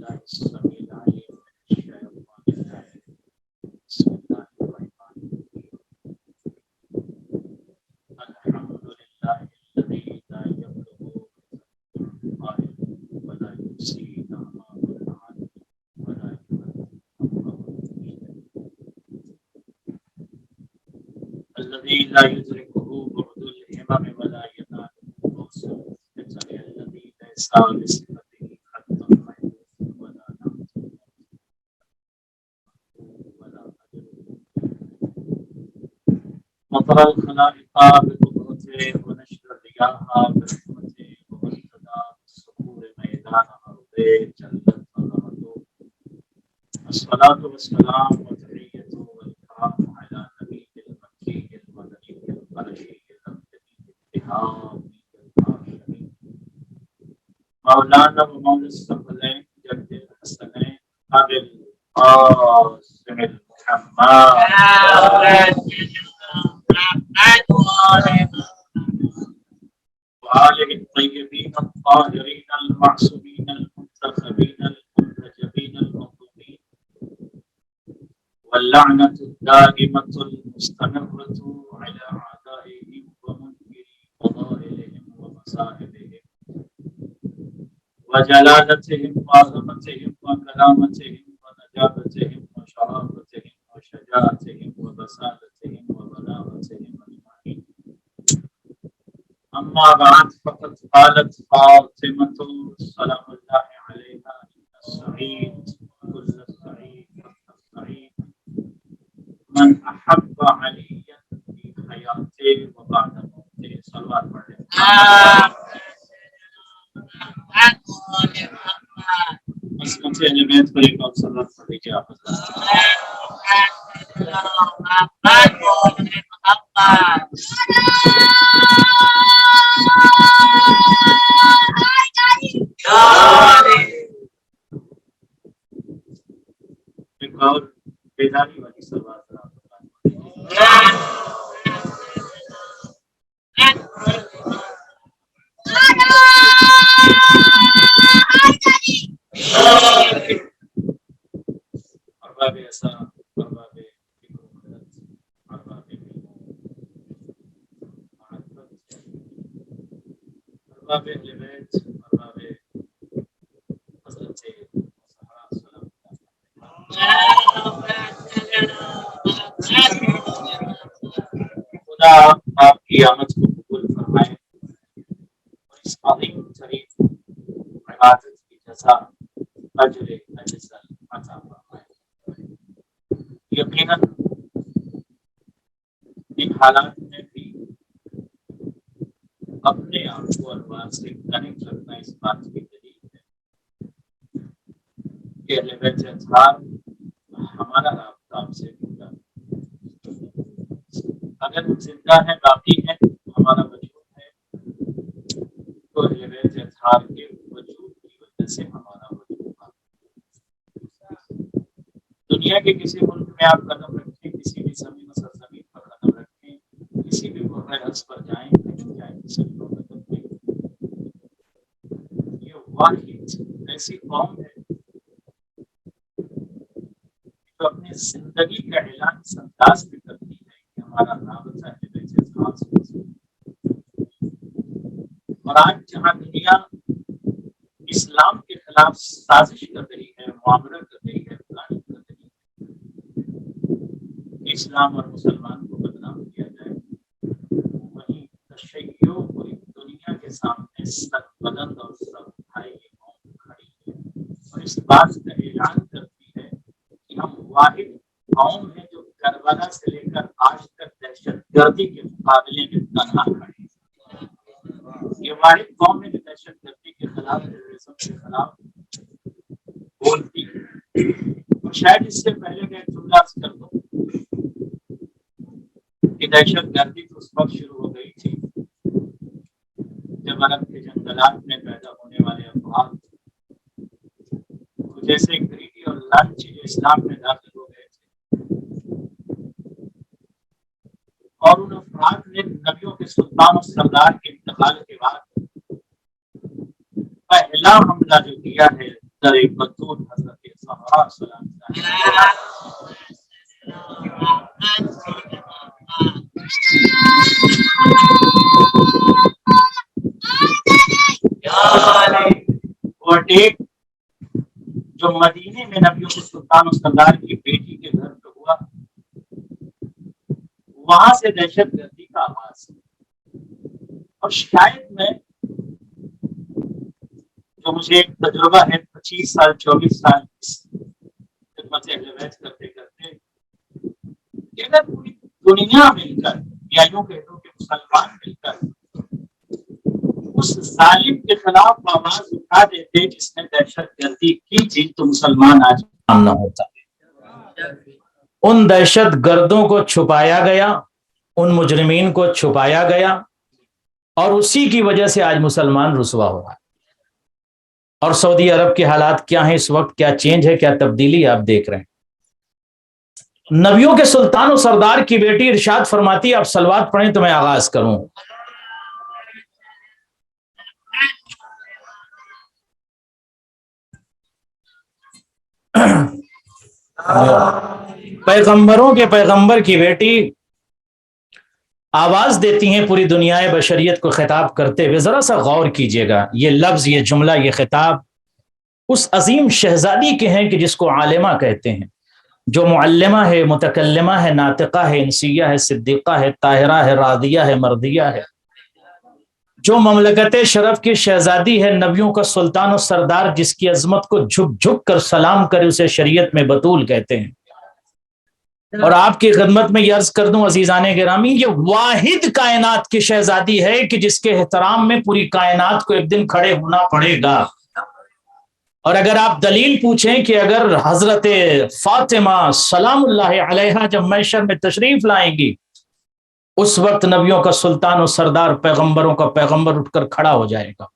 بالله السميع العليم من الشيطان الرجيم. بسم الله الرحمن الرحيم. الحمد لله الذي لا يبلغ القائل ولا يحصي نعمه العالم ولا الذي لا يدركه بعد الهمم ولا يناله موصول الذي ليس لصفته حتى ولا نعت ولا أجر مطر الخلائق بقدرته ونشر الرياح برحمته وابتدى بالصخور ميدان أرضه جلت عظمته. الصلاة والسلام وتحية والإكرام على نبي المكي المدني القرشي الأمجدي الاتهامي العاشري مولانا ومولى الثقلين جد الحسنين أبي القاسم محمد وآله الطيبين الطاهرين المعصومين المنتخبين المنتجبين المظلومين واللعنة الدائمة المستمرة على أعدائهم ومنكري فضائلهم ومصائبهم وجلالتهم وعظمتهم وكرامتهم ونجابتهم وشرافتهم وشجاعتهم وبسالتهم وبلاغتهم أجمعين. أما بعد فقد قالت فاطمة سلام الله عليها إن السعيد كل السعيد والسعيد من أحب عليا في حياته وبعد موته. صلوات عليه. عصمت اہل بیت پر ایک اور صلوات پڑھیں کہ آپ ایک اور بیداری والی صلوات ارباب ایسا ارباب ارباب ارباب اہل بیت ارباب حضرت زہرا سلام خدا آپ کی آمد کو قبول فرمائے اور اس عظیم ترین عبادت کی جزا اجر اجزل عطا فرمائے. یقیناً ان حالات میں بھی اپنے آپ کو اللہ سے کنیکٹ رکھنا اس بات کی دلیل ہے کہ اہل بیت اطہار ہمارا رابطہ آپ سے جڑا. اگر ہم زندہ ہیں باقی ہیں ہمارا وجود ہے تو اہل بیت اطہار کے وجود کی وجہ سے ہمارا وجود باقی. دنیا کے کسی ملک میں آپ قدم رکھیں کسی بھی زمین و سرزمین پر قدم رکھیں کسی بھی مرحلے پر جائیں کہیں جائیں کسی بھی قدم پہ یہ واحد ایسی قوم ہے جو اپنی زندگی کا اعلان اس انداز میں کرتی ہے کہ ہمارا رابطہ ہے بیت اطہار سے. اور آج جہاں دنیا اسلام کے خلاف سازش کر رہی ہے معاملہ کر رہی ہے پلاننگ کر رہی ہے کہ اسلام اور مسلمان کو بدنام کیا جائے وہیں تشیع پوری دنیا کے سامنے سر بلند اور سر اٹھائے یہ قوم کھڑی ہے اور اس بات کا اعلان کرتی ہے کہ ہم واحد قوم ہیں جو کربلا سے لے کر آج تک دہشت گردی کے مقابلے میں تنہا کھڑے ہیں. یہ واحد قوم ہے جو دہشت گردی کے خلاف ٹیررزم کے خلاف بولتی ہے. اور شاید اس سے پہلے میں جملہ کر دوں کہ دہشت گردی تو اس وقت شروع ہو گئی تھی جب عرب کے جنگلات میں پیدا ہونے والے افراد جیسے گریڈی اور لالچی جو اسلام میں داخل ہو گئے تھے اور ان افراد نے نبیوں کے سلطان و سردار کے انتقال کے بعد پہلا حملہ جو کیا ہے در بطول حضرت زہرا سلام ایک جو مدینے میں نبیوں کے سلطان و سردار کی بیٹی کے گھر پہ ہوا، وہاں سے دہشت گردی کا آغاز، اور شاید میں جو مجھے ایک تجربہ ہے 25 سال 24 سال خدمت اہل بیت کرتے کرتے، کہ اگر پوری دنیا مل کر یا یوں کہہ دو کہ مسلمان مل کر اس ظالم کے خلاف آواز اٹھا دیتے جس نے دہشت گردی کی تھی، تو مسلمان آج نہ ہوتا۔ ان دہشت گردوں کو چھپایا گیا، ان مجرمین کو چھپایا گیا، اور اسی کی وجہ سے آج مسلمان رسوا ہو رہا ہے۔ اور سعودی عرب کے حالات کیا ہیں اس وقت، کیا چینج ہے، کیا تبدیلی آپ دیکھ رہے ہیں۔ نبیوں کے سلطان و سردار کی بیٹی ارشاد فرماتی، آپ صلوات پڑھیں تو میں آغاز کروں۔ پیغمبروں کے پیغمبر کی بیٹی آواز دیتی ہیں پوری دنیا بشریت کو خطاب کرتے ہوئے۔ ذرا سا غور کیجئے گا، یہ لفظ، یہ جملہ، یہ خطاب اس عظیم شہزادی کے ہیں کہ جس کو عالمہ کہتے ہیں، جو معلمہ ہے، متکلمہ ہے، ناطقہ ہے، انسیہ ہے، صدیقہ ہے، طاہرہ ہے، راضیہ ہے، مرضیہ ہے، جو مملکت شرف کی شہزادی ہے، نبیوں کا سلطان و سردار، جس کی عظمت کو جھک جھک کر سلام کرے اسے شریعت میں بطول کہتے ہیں۔ اور آپ کی خدمت میں یہ عرض کر دوں عزیزان گرامی، یہ واحد کائنات کی شہزادی ہے کہ جس کے احترام میں پوری کائنات کو ایک دن کھڑے ہونا پڑے گا۔ اور اگر آپ دلیل پوچھیں کہ اگر حضرت فاطمہ سلام اللہ علیہا جب محشر میں تشریف لائیں گی، اس وقت نبیوں کا سلطان و سردار، پیغمبروں کا پیغمبر اٹھ کر کھڑا ہو جائے گا،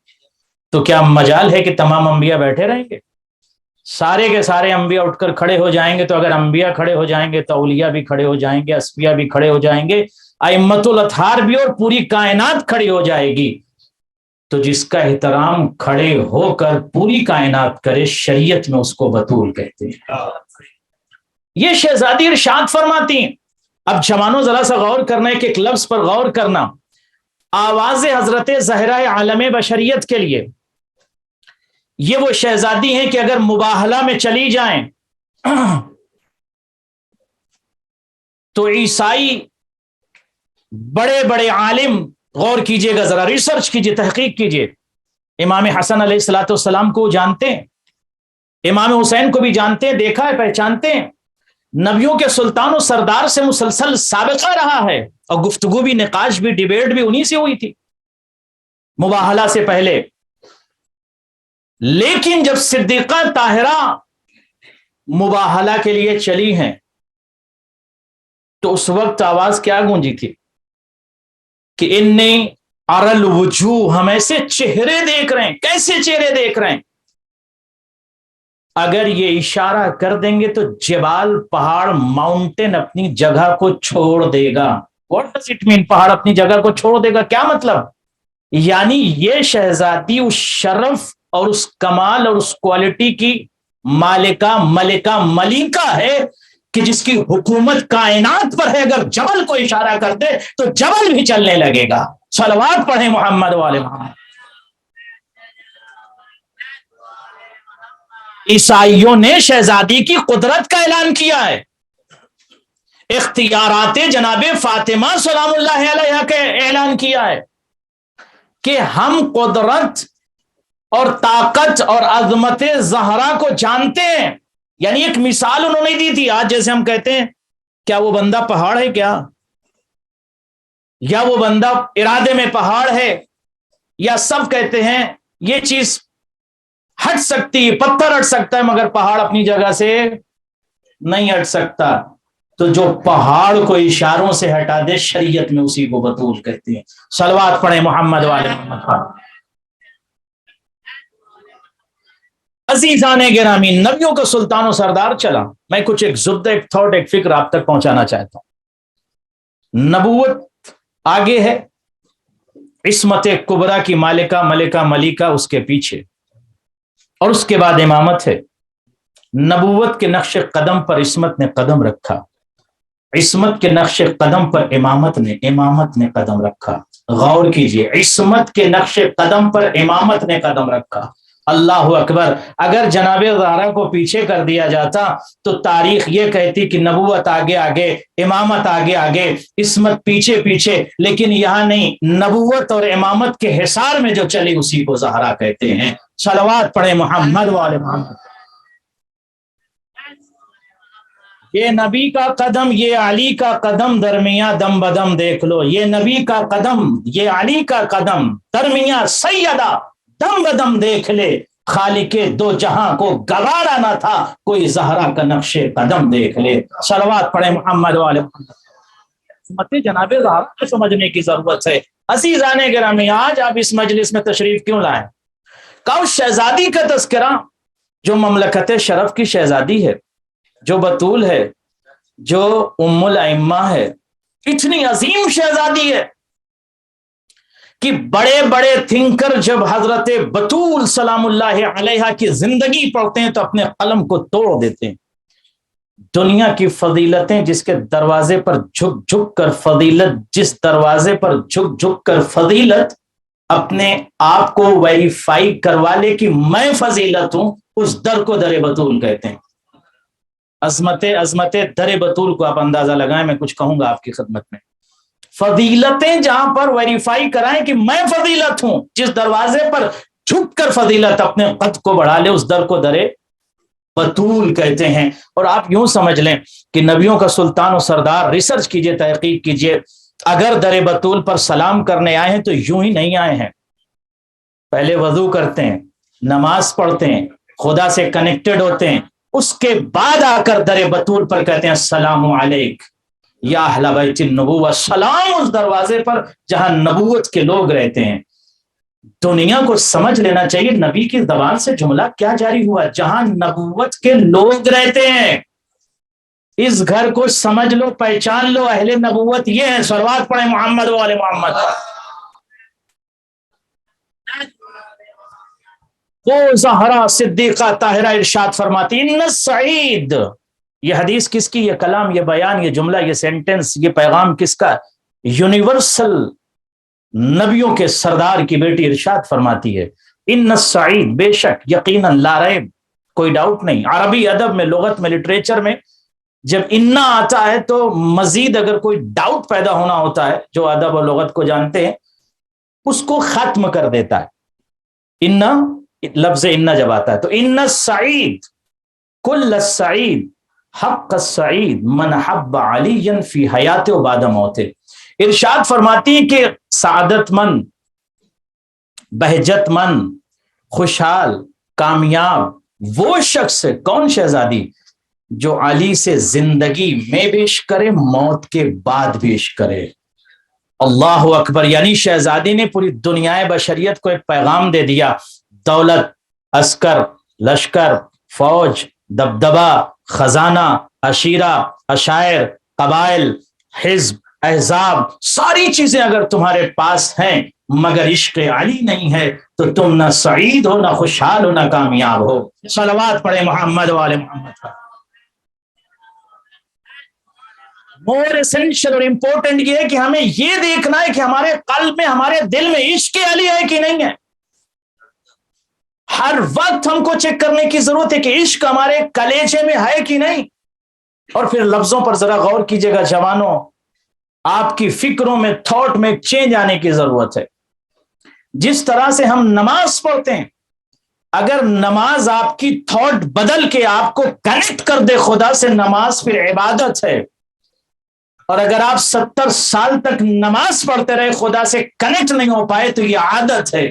تو کیا مجال ہے کہ تمام انبیاء بیٹھے رہیں گے؟ سارے کے سارے انبیاء اٹھ کر کھڑے ہو جائیں گے، تو اگر انبیاء کھڑے ہو جائیں گے تو اولیاء بھی کھڑے ہو جائیں گے، اصفیاء بھی کھڑے ہو جائیں گے، ائمۃ الاطہار بھی، اور پوری کائنات کھڑی ہو جائے گی۔ تو جس کا احترام کھڑے ہو کر پوری کائنات کرے، شریعت میں اس کو بطول کہتے ہیں۔ یہ شہزادی ارشاد فرماتی ہیں۔ اب جوانوں ذرا سا غور کرنا ہے کہ ایک لفظ پر غور کرنا، آواز حضرت زہرہ عالم بشریت کے لیے یہ وہ شہزادی ہیں کہ اگر مباہلہ میں چلی جائیں تو عیسائی بڑے بڑے عالم، غور کیجئے گا، ذرا ریسرچ کیجئے، تحقیق کیجئے، امام حسن علیہ الصلوۃ والسلام کو جانتے ہیں، امام حسین کو بھی جانتے ہیں، دیکھا ہے، پہچانتے ہیں، نبیوں کے سلطان و سردار سے مسلسل سابقہ رہا ہے، اور گفتگو بھی، نقاش بھی، ڈیبیٹ بھی انہی سے ہوئی تھی مباہلہ سے پہلے۔ لیکن جب صدیقہ طاہرہ مباہلہ کے لیے چلی ہیں تو اس وقت آواز کیا گونجی تھی کہ انی اری الوجوہ، ہم ایسے چہرے دیکھ رہے ہیں۔ کیسے چہرے دیکھ رہے ہیں؟ اگر یہ اشارہ کر دیں گے تو جبال، پہاڑ، ماؤنٹین اپنی جگہ کو چھوڑ دے گا۔ What does it mean پہاڑ اپنی جگہ کو چھوڑ دے گا؟ کیا مطلب؟ یعنی یہ شہزادی اس شرف اور اس کمال اور اس کوالٹی کی مالکہ، ملکہ، ملیکہ ہے کہ جس کی حکومت کائنات پر ہے۔ اگر جبل کو اشارہ کر دے تو جبل بھی چلنے لگے گا۔ صلوات پڑھیں محمد والے محمد۔ عیسائیوں نے شہزادی کی قدرت کا اعلان کیا ہے، اختیارات جناب فاطمہ سلام اللہ علیہا کا اعلان کیا ہے کہ ہم قدرت اور طاقت اور عظمت زہرا کو جانتے ہیں۔ یعنی ایک مثال انہوں نے دی تھی۔ آج جیسے ہم کہتے ہیں کیا وہ بندہ پہاڑ ہے کیا، یا وہ بندہ ارادے میں پہاڑ ہے، یا سب کہتے ہیں یہ چیز ہٹ سکتی ہے، پتھر ہٹ سکتا ہے مگر پہاڑ اپنی جگہ سے نہیں ہٹ سکتا۔ تو جو پہاڑ کو اشاروں سے ہٹا دے، شریعت میں اسی کو بطول کہتے ہیں۔ صلوات پڑھیں محمد والے محمد۔ عزیزان گرامی، نبیوں کا سلطان و سردار چلا، میں کچھ ایک زبدہ، ایک تھاٹ، ایک فکر آپ تک پہنچانا چاہتا ہوں۔ نبوت آگے ہے، عصمت کبریٰ کی مالکہ، ملکہ، ملیکہ اس کے پیچھے۔ اور اس کے بعد امامت ہے. نبوت کے نقش قدم پر عصمت نے قدم رکھا، عصمت کے نقش قدم پر امامت نے قدم رکھا. غور کیجئے، عصمت کے نقش قدم پر امامت نے قدم رکھا. اللہ اکبر. اگر جناب زہرا کو پیچھے کر دیا جاتا تو تاریخ یہ کہتی کہ نبوت آگے آگے، امامت آگے آگے، عصمت پیچھے پیچھے. لیکن یہاں نہیں، نبوت اور امامت کے حصار میں جو چلی اسی کو زہرا کہتے ہیں. صلوات پڑھے محمد وآل محمد. یہ نبی کا قدم، یہ علی کا قدم، درمیاں دم بدم دیکھ لو. یہ نبی کا قدم، یہ علی کا قدم، درمیاں سیدہ دم بدم دیکھ لے. خالق دو جہاں کو گوارا نہ تھا، کوئی زہرا کا نقش قدم دیکھ لے. صلوات پڑھے محمد والے محمد. مت جناب زہرا کو سمجھنے کی ضرورت ہے. عزیزان گرامی، آج آپ اس مجلس میں تشریف کیوں لائیں؟ کہ شہزادی کا تذکرہ جو مملکت شرف کی شہزادی ہے، جو بطول ہے، جو ام الائمہ ہے، اتنی عظیم شہزادی ہے کہ بڑے بڑے تھنکر جب حضرت بطول سلام اللہ علیہا کی زندگی پڑھتے ہیں تو اپنے قلم کو توڑ دیتے ہیں. دنیا کی فضیلتیں جس کے دروازے پر جھک جھک کر فضیلت، جس دروازے پر جھک جھک کر فضیلت اپنے آپ کو ویریفائی کروا لے کہ میں فضیلت ہوں، اس در کو در بطول کہتے ہیں. عظمت در بطول کو آپ اندازہ لگائیں. میں کچھ کہوں گا آپ کی خدمت میں. فضیلتیں جہاں پر ویریفائی کرائیں کہ میں فضیلت ہوں، جس دروازے پر جھک کر فضیلت اپنے قد کو بڑھا لے، اس در کو در بطول کہتے ہیں. اور آپ یوں سمجھ لیں کہ نبیوں کا سلطان و سردار، ریسرچ کیجئے، تحقیق کیجئے، اگر در بطول پر سلام کرنے آئے ہیں تو یوں ہی نہیں آئے ہیں. پہلے وضو کرتے ہیں، نماز پڑھتے ہیں، خدا سے کنیکٹڈ ہوتے ہیں، اس کے بعد آ کر در بطول پر کہتے ہیں السلام علیک یا اہل بیت النبوہ. سلام اس دروازے پر جہاں نبوت کے لوگ رہتے ہیں. دنیا کو سمجھ لینا چاہیے نبی کی زبان سے جملہ کیا جاری ہوا، جہاں نبوت کے لوگ رہتے ہیں. اس گھر کو سمجھ لو، پہچان لو، اہل نبوت یہ ہیں. صلوات پڑھیں محمد وآل محمد. وہ زہرا صدیقہ طاہرہ ارشاد فرماتی ان السعید. یہ حدیث کس کی؟ یہ کلام، یہ بیان، یہ جملہ، یہ سینٹنس، یہ پیغام کس کا؟ یونیورسل نبیوں کے سردار کی بیٹی ارشاد فرماتی ہے ان السعید، بے شک، یقیناً، لا ریب، کوئی ڈاؤٹ نہیں. عربی ادب میں، لغت میں، لٹریچر میں جب انا آتا ہے تو مزید اگر کوئی ڈاؤٹ پیدا ہونا ہوتا ہے، جو ادب اور لغت کو جانتے ہیں، اس کو ختم کر دیتا ہے. انا، لفظ انا جب آتا ہے تو ان السعید، کل السعید، حق السعید، من حب علی فی حیات و بعد موت. ارشاد فرماتی ہے کہ سعادت مند، بہجت مند، خوشحال، کامیاب وہ شخص ہے. کون؟ شہزادی جو علی سے زندگی میں بھی عشق کرے، موت کے بعد بھی عشق کرے. اللہ اکبر. یعنی شہزادی نے پوری دنیا بشریت کو ایک پیغام دے دیا. دولت، عسکر، لشکر، فوج، دبدبہ، خزانہ، عشیرہ، عشائر، قبائل، حزب، احزاب، ساری چیزیں اگر تمہارے پاس ہیں مگر عشق علی نہیں ہے تو تم نہ سعید ہو، نہ خوشحال ہو، نہ کامیاب ہو. صلوات پڑھے محمد والے محمد. مور اسینشل اور امپورٹنٹ یہ ہے کہ ہمیں یہ دیکھنا ہے کہ ہمارے قلب میں، ہمارے دل میں عشق علی ہے کہ نہیں ہے. ہر وقت ہم کو چیک کرنے کی ضرورت ہے کہ عشق ہمارے کلیجے میں ہے کہ نہیں. اور پھر لفظوں پر ذرا غور کیجئے گا جوانوں، آپ کی فکروں میں، تھاٹ میں چینج آنے کی ضرورت ہے. جس طرح سے ہم نماز پڑھتے ہیں، اگر نماز آپ کی تھاٹ بدل کے آپ کو کنیکٹ کر دے خدا سے، نماز پھر عبادت ہے. اور اگر آپ 70 سال تک نماز پڑھتے رہے، خدا سے کنیکٹ نہیں ہو پائے تو یہ عادت ہے.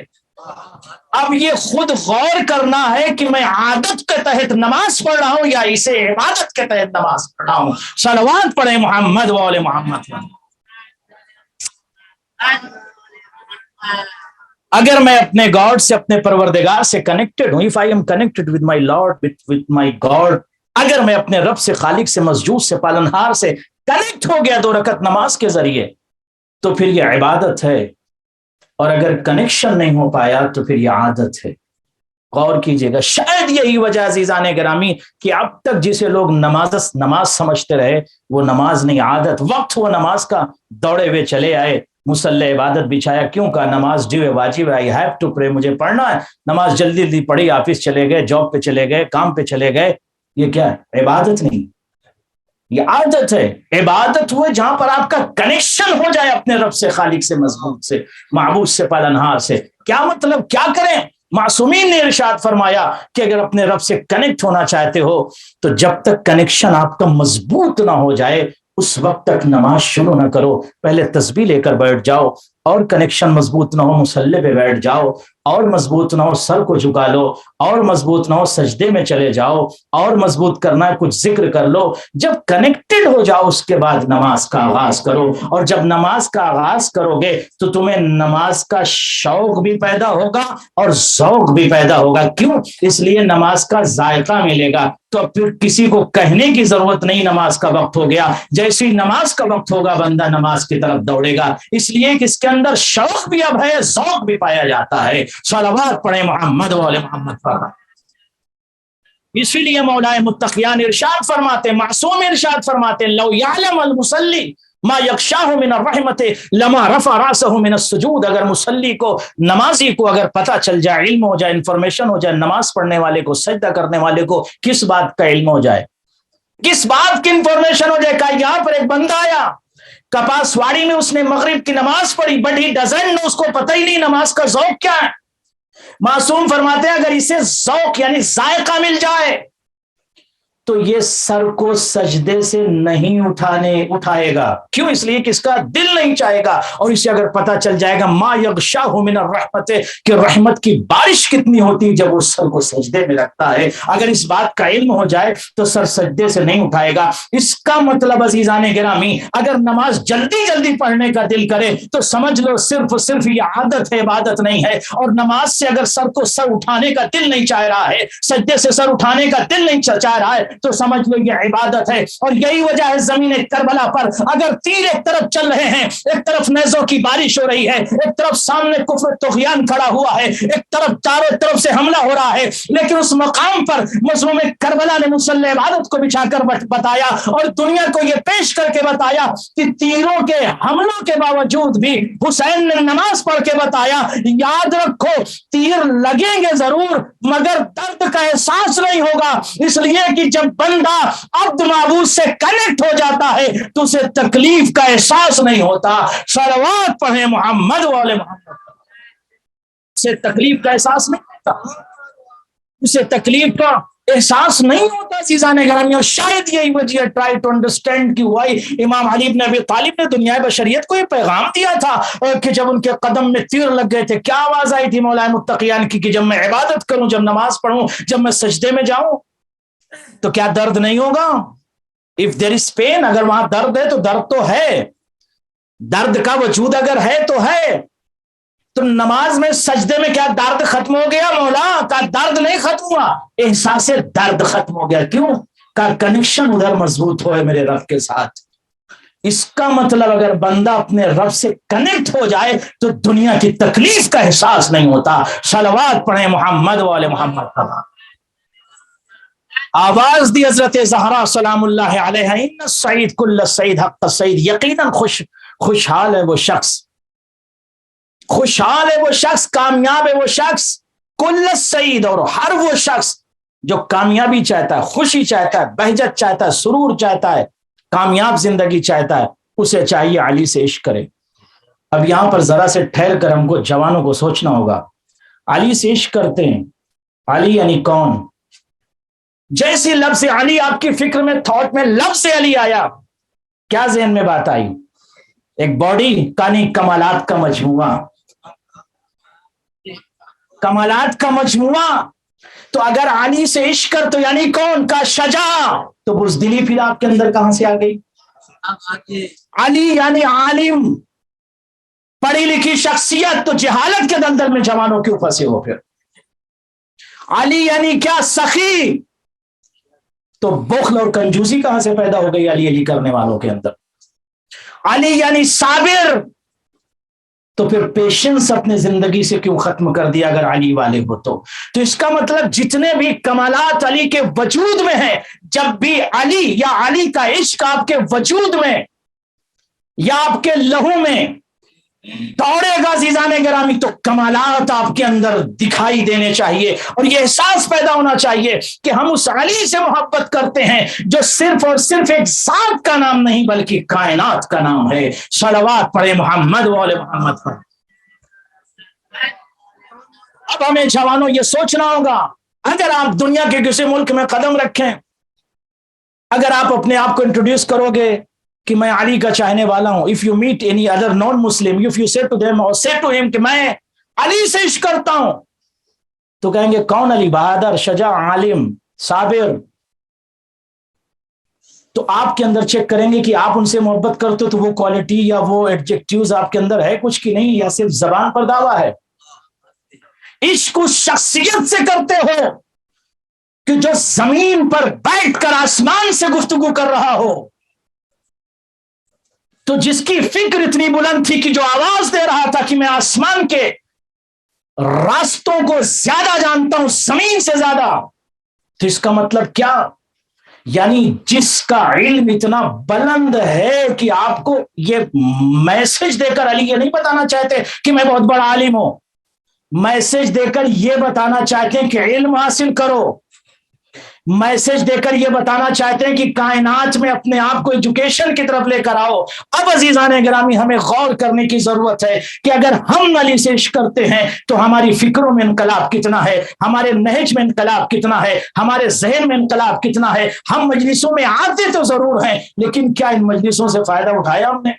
اب یہ خود غور کرنا ہے کہ میں عادت کے تحت نماز پڑھ رہا ہوں یا اسے عبادت کے تحت نماز پڑھ رہا ہوں. صلوات پڑھیں محمد وآل محمد. اگر میں اپنے گاڈ سے، اپنے پروردگار سے کنیکٹڈ ہوں، if I am connected with my Lord, with my God، اگر میں اپنے رب سے، خالق سے، مسجود سے، پالنہار سے کنیکٹ ہو گیا 2 رکعت نماز کے ذریعے تو پھر یہ عبادت ہے. اور اگر کنیکشن نہیں ہو پایا تو پھر یہ عادت ہے. غور کیجئے گا. شاید یہی وجہ عزیزان گرامی کہ اب تک جسے لوگ نماز سمجھتے رہے وہ نماز نہیں عادت. وقت ہوا نماز کا، دوڑے ہوئے چلے آئے، مصلی عبادت بچھایا. کیوں؟ کہا نماز جو ہے واجب ہے، آئی ہیو ٹو پرے، مجھے پڑھنا ہے. نماز جلدی جلدی پڑھی، آفس چلے گئے، جاب پہ چلے گئے، کام پہ چلے گئے. یہ کیا ہے؟ عبادت نہیں، یہ عادت ہے. عبادت ہوئے جہاں پر آپ کا کنیکشن ہو جائے اپنے رب سے، خالق سے، مضبوط سے، معبود سے، پالنہار سے. کیا مطلب؟ کیا کریں؟ معصومین نے ارشاد فرمایا کہ اگر اپنے رب سے کنیکٹ ہونا چاہتے ہو تو جب تک کنیکشن آپ کا مضبوط نہ ہو جائے اس وقت تک نماز شروع نہ کرو. پہلے تسبیح لے کر بیٹھ جاؤ، اور کنیکشن مضبوط نہ ہو مصلی پہ بیٹھ جاؤ، اور مضبوط نہ ہو سر کو جھکا لو، اور مضبوط نہ ہو سجدے میں چلے جاؤ، اور مضبوط کرنا ہے کچھ ذکر کر لو. جب کنیکٹڈ ہو جاؤ اس کے بعد نماز کا آغاز کرو. اور جب نماز کا آغاز کرو گے تو تمہیں نماز کا شوق بھی پیدا ہوگا اور ذوق بھی پیدا ہوگا. کیوں؟ اس لیے نماز کا ذائقہ ملے گا. تو پھر کسی کو کہنے کی ضرورت نہیں نماز کا وقت ہو گیا. جیسی نماز کا وقت ہوگا بندہ نماز کی طرف دوڑے گا. اس لیے کہ اس کے اندر شوق بھی اب ہے، ذوق بھی پایا جاتا ہے. صلوات پڑھیں محمد و آل محمد پر. اسی لیے مولا متقیان ارشاد فرماتے، معصوم ارشاد فرماتے، لو یعلم المصلی ما یخشاہ من الرحمت لما رفع راسہ من السجود. اگر مصلی کو، نمازی کو اگر پتہ چل جائے، علم ہو جائے، انفارمیشن ہو جائے نماز پڑھنے والے کو، سجدہ کرنے والے کو کس بات کا علم ہو جائے، کس بات کی انفارمیشن ہو جائے. کہ یہاں پر ایک بندہ آیا کپاس واڑی میں، اس نے مغرب کی نماز پڑھی، بٹ ہی ڈزنٹ نو، اس کو پتہ ہی نہیں نماز کا ذوق کیا ہے. معصوم فرماتے ہیں اگر اسے ذوق یعنی ذائقہ مل جائے تو یہ سر کو سجدے سے نہیں اٹھائے گا. کیوں؟ اس لیے کہ اس کا دل نہیں چاہے گا. اور اسے اگر پتہ چل جائے گا ما یغشاہ من الرحمت کہ رحمت کی بارش کتنی ہوتی جب وہ سر کو سجدے میں رکھتا ہے، اگر اس بات کا علم ہو جائے تو سر سجدے سے نہیں اٹھائے گا. اس کا مطلب عزیزان گرامی اگر نماز جلدی جلدی پڑھنے کا دل کرے تو سمجھ لو صرف یہ عادت ہے، عبادت نہیں ہے. اور نماز سے اگر سر اٹھانے کا دل نہیں چاہ رہا ہے، سجدے سے سر اٹھانے کا دل نہیں چاہ رہا ہے تو سمجھ لو یہ عبادت ہے. اور یہی وجہ ہے زمین کربلا پر اگر تیر ایک طرف چل رہے ہیں، ایک طرف نیزوں کی بارش ہو رہی ہے، ایک طرف سامنے کفر طغیان کھڑا ہوا ہے، ایک طرف چاروں طرف سے حملہ ہو رہا ہے، لیکن اس مقام پر مظلوم کربلا نے مصلی عبادت کو بچھا کر بتایا اور دنیا کو یہ پیش کر کے بتایا کہ تیروں کے حملوں کے باوجود بھی حسین نے نماز پڑھ کے بتایا یاد رکھو تیر لگیں گے ضرور مگر درد کا احساس نہیں ہوگا. اس لیے کہ جب بندہ عبد معبود سے کنیکٹ ہو جاتا ہے تو اسے تکلیف کا احساس نہیں ہوتا. صلوات پڑھیں محمد والے محمد. اسے تکلیف کا احساس نہیں ہوتا، اسے تکلیف کا احساس نہیں ہوتا عزیزان گرامی. اور شاید یہی وجہ ٹرائی ٹو انڈرسٹینڈ کہ وائی امام علی بن ابی طالب نے دنیا بشریت کو یہ پیغام دیا تھا کہ جب ان کے قدم میں تیر لگ گئے تھے کیا آواز آئی تھی مولا متقیان کی کہ جب میں عبادت کروں، جب نماز پڑھوں، جب میں سجدے میں جاؤں تو کیا درد نہیں ہوگا؟ اف دیر از پین، اگر وہاں درد ہے تو درد تو ہے، درد کا وجود اگر ہے تو ہے. تو نماز میں سجدے میں کیا درد ختم ہو گیا؟ مولا کا درد نہیں ختم ہوا، احساس درد ختم ہو گیا. کیوں؟ کا کنیکشن ادھر مضبوط ہوئے میرے رب کے ساتھ. اس کا مطلب اگر بندہ اپنے رب سے کنیکٹ ہو جائے تو دنیا کی تکلیف کا احساس نہیں ہوتا. صلوات پڑھیں محمد والے محمد پر. آواز دی حضرت زہرا سلام اللہ علیہ، ان السعید کل السعید حق السعید. یقیناً خوشحال ہے وہ شخص، خوشحال ہے وہ شخص، کامیاب ہے وہ شخص، کل السعید، اور ہر وہ شخص جو کامیابی چاہتا ہے، خوشی چاہتا ہے، بہجت چاہتا ہے، سرور چاہتا ہے، کامیاب زندگی چاہتا ہے، اسے چاہیے علی سے عشق کرے. اب یہاں پر ذرا سے ٹھہر کر ہم کو جوانوں کو سوچنا ہوگا. علی سے عشق کرتے ہیں، علی یعنی کون؟ جیسی لفظ علی آپ کی فکر میں، تھاٹ میں لفظ علی آیا، کیا ذہن میں بات آئی؟ ایک باڈی کانی کمالات کا مجموعہ، کمالات کا مجموعہ. تو اگر علی سے عشق کر تو یعنی کون؟ کا شجاع. تو بزدلی پھر آپ کے اندر کہاں سے آ گئی؟ علی یعنی عالم، پڑھی لکھی شخصیت. تو جہالت کے دلدل میں جوانوں کیوں پھنسے ہو؟ پھر علی یعنی کیا؟ سخی. تو بخل اور کنجوسی کہاں سے پیدا ہو گئی علی کرنے والوں کے اندر؟ علی یعنی صابر. تو پھر پیشنس اپنے زندگی سے کیوں ختم کر دیا اگر علی والے ہو تو اس کا مطلب جتنے بھی کمالات علی کے وجود میں ہیں، جب بھی علی یا علی کا عشق آپ کے وجود میں یا آپ کے لہو میں دوڑے گا عزیزان گرامی، تو کمالات آپ کے اندر دکھائی دینے چاہیے، اور یہ احساس پیدا ہونا چاہیے کہ ہم اس علی سے محبت کرتے ہیں جو صرف اور صرف ایک ذات کا نام نہیں بلکہ کائنات کا نام ہے۔ صلوات پڑھے محمد وعلى محمد پر۔ اب ہمیں جوانوں یہ سوچنا ہوگا، اگر آپ دنیا کے کسی ملک میں قدم رکھیں، اگر آپ اپنے آپ کو انٹروڈیوس کرو گے کہ میں علی کا چاہنے والا ہوں، if you meet any other non-Muslim, if you say to them or say to him کہ میں علی سے عشق کرتا ہوں، تو کہیں گے کون علی؟ بہادر، شجاع، عالم، صابر۔ تو آپ کے اندر چیک کریں گے کہ آپ ان سے محبت کرتے ہو تو وہ کوالٹی یا وہ ایڈجیکٹیوز آپ کے اندر ہے کچھ کی نہیں، یا صرف زبان پر دعویٰ ہے؟ عشق اس شخصیت سے کرتے ہو کہ جو زمین پر بیٹھ کر آسمان سے گفتگو کر رہا ہو، تو جس کی فکر اتنی بلند تھی کہ جو آواز دے رہا تھا کہ میں آسمان کے راستوں کو زیادہ جانتا ہوں زمین سے زیادہ، تو اس کا مطلب کیا؟ یعنی جس کا علم اتنا بلند ہے کہ آپ کو یہ میسج دے کر علی یہ نہیں بتانا چاہتے کہ میں بہت بڑا عالم ہوں، میسج دے کر یہ بتانا چاہتے ہیں کہ علم حاصل کرو، میسج دے کر یہ بتانا چاہتے ہیں کہ کائنات میں اپنے آپ کو ایجوکیشن کی طرف لے کر آؤ۔ اب عزیزان گرامی ہمیں غور کرنے کی ضرورت ہے کہ اگر ہم علی سے عشق کرتے ہیں تو ہماری فکروں میں انقلاب کتنا ہے، ہمارے نہج میں انقلاب کتنا ہے، ہمارے ذہن میں انقلاب کتنا ہے۔ ہم مجلسوں میں آتے تو ضرور ہیں، لیکن کیا ان مجلسوں سے فائدہ اٹھایا ہم نے؟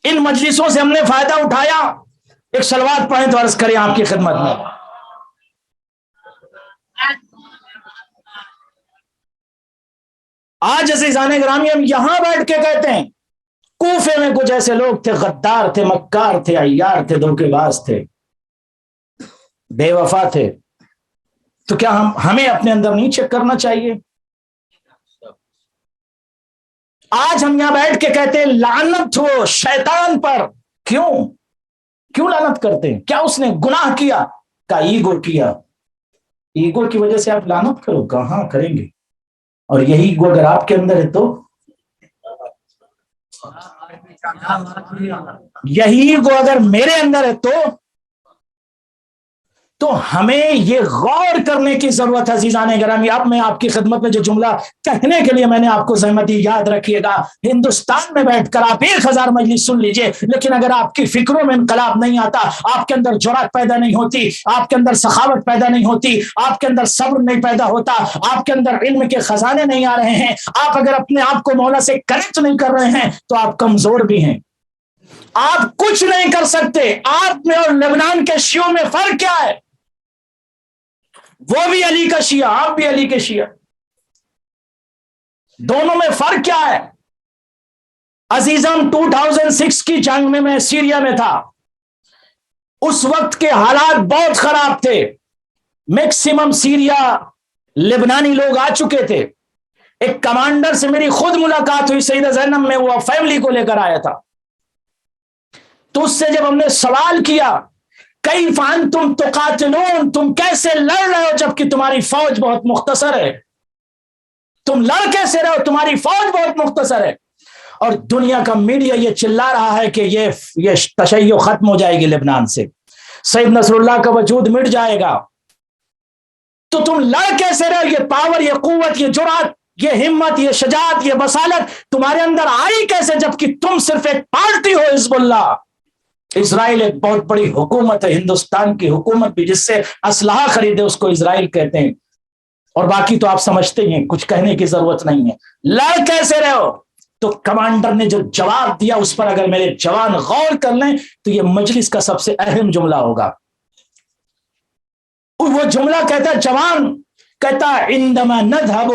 ان مجلسوں سے ہم نے فائدہ اٹھایا؟ ایک صلوات پڑھیں تو عرض کریں آپ کی خدمت میں۔ آج عزیزان گرامی ہم یہاں بیٹھ کے کہتے ہیں کوفے میں کچھ ایسے لوگ تھے، غدار تھے، مکار تھے، عیار تھے، دھوکے باز تھے، بے وفا تھے، تو کیا ہمیں اپنے اندر نہیں چیک کرنا چاہیے؟ آج ہم یہاں بیٹھ کے کہتے ہیں لعنت ہو شیطان پر، کیوں لعنت کرتے ہیں؟ کیا اس نے گناہ کیا؟ کا ایگو کیا، ایگو کی وجہ سے آپ لعنت کرو؟ کہاں کریں گے؟ اور یہی ایگو اگر آپ کے اندر ہے تو یہی ایگو اگر میرے اندر ہے تو ہمیں یہ غور کرنے کی ضرورت ہے عزیزان گرامی۔ اب میں آپ کی خدمت میں جو جملہ کہنے کے لیے میں نے آپ کو زحمت دی، یاد رکھیے گا، ہندوستان میں بیٹھ کر آپ 1000 مجلس سن لیجئے، لیکن اگر آپ کی فکروں میں انقلاب نہیں آتا، آپ کے اندر جرأت پیدا نہیں ہوتی، آپ کے اندر سخاوت پیدا نہیں ہوتی، آپ کے اندر صبر نہیں پیدا ہوتا، آپ کے اندر علم کے خزانے نہیں آ رہے ہیں، آپ اگر اپنے آپ کو مولا سے کنیکٹ نہیں کر رہے ہیں تو آپ کمزور بھی ہیں، آپ کچھ نہیں کر سکتے۔ آپ میں اور لبنان کے شیعوں میں فرق کیا ہے؟ وہ بھی علی کا شیعہ، آپ بھی علی کے شیعہ، دونوں میں فرق کیا ہے؟ عزیزم 2006 کی جنگ میں سیریا میں تھا، اس وقت کے حالات بہت خراب تھے، میکسیمم سیریا لبنانی لوگ آ چکے تھے۔ ایک کمانڈر سے میری خود ملاقات ہوئی سیدہ زینب میں، وہ فیملی کو لے کر آیا تھا، تو اس سے جب ہم نے سوال کیا کیف انتم تقاتلون، تم کیسے لڑ رہے ہو جبکہ تمہاری فوج بہت مختصر ہے، تم لڑ کیسے رہے ہو، تمہاری فوج بہت مختصر ہے، اور دنیا کا میڈیا یہ چلا رہا ہے کہ یہ تشیع ختم ہو جائے گی لبنان سے، سید نصر اللہ کا وجود مٹ جائے گا، تو تم لڑ کیسے رہے ہو؟ یہ پاور، یہ قوت، یہ جرأت، یہ ہمت، یہ شجاعت، یہ بصالت تمہارے اندر آئی کیسے جبکہ تم صرف ایک پارٹی ہو، حزب اللہ۔ اسرائیل ایک بہت بڑی حکومت ہے، ہندوستان کی حکومت بھی، جس سے اسلحہ خریدے اس کو اسرائیل کہتے ہیں، اور باقی تو آپ سمجھتے ہیں، کچھ کہنے کی ضرورت نہیں ہے۔ لڑ کیسے رہے ہو؟ تو کمانڈر نے جو جواب دیا اس پر اگر میرے جوان غور کر لیں تو یہ مجلس کا سب سے اہم جملہ ہوگا۔ وہ جملہ کہتا ہے، جوان کہتا عندما نذهب